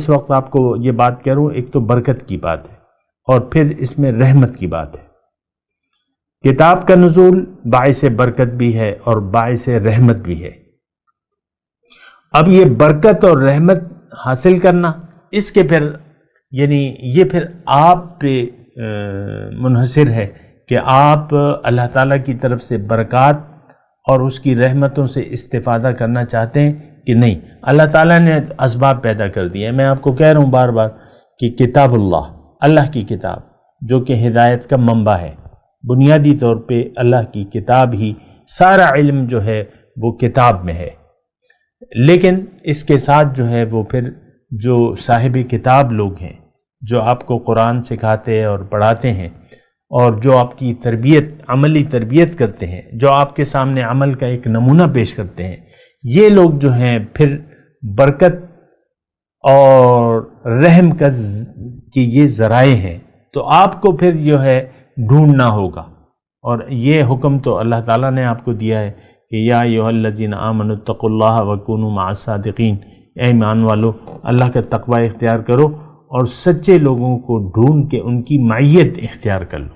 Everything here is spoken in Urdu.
اس وقت آپ کو یہ بات کہہ رہا ہوں، ایک تو برکت کی بات ہے اور پھر اس میں رحمت کی بات ہے۔ کتاب کا نزول باعث برکت بھی ہے اور باعث رحمت بھی ہے۔ اب یہ برکت اور رحمت حاصل کرنا، اس کے پھر یعنی یہ پھر آپ پہ منحصر ہے کہ آپ اللہ تعالیٰ کی طرف سے برکات اور اس کی رحمتوں سے استفادہ کرنا چاہتے ہیں کہ نہیں۔ اللہ تعالیٰ نے اسباب پیدا کر دیے ہیں۔ میں آپ کو کہہ رہا ہوں بار بار کہ کتاب اللہ کی کتاب جو کہ ہدایت کا منبع ہے، بنیادی طور پہ اللہ کی کتاب ہی، سارا علم جو ہے وہ کتاب میں ہے۔ لیکن اس کے ساتھ جو ہے وہ پھر جو صاحب کتاب لوگ ہیں، جو آپ کو قرآن سکھاتے اور پڑھاتے ہیں اور جو آپ کی تربیت، عملی تربیت کرتے ہیں، جو آپ کے سامنے عمل کا ایک نمونہ پیش کرتے ہیں، یہ لوگ جو ہیں پھر برکت اور رحم کی یہ ذرائع ہیں۔ تو آپ کو پھر جو ہے ڈھونڈنا ہوگا، اور یہ حکم تو اللہ تعالیٰ نے آپ کو دیا ہے کہ یا ایھا الذین آمنوا اتقوا اللہ وکونوا مع الصادقین، اے ایمان والو اللہ کا تقوی اختیار کرو اور سچے لوگوں کو ڈھونڈ کے ان کی معیت اختیار کر لو۔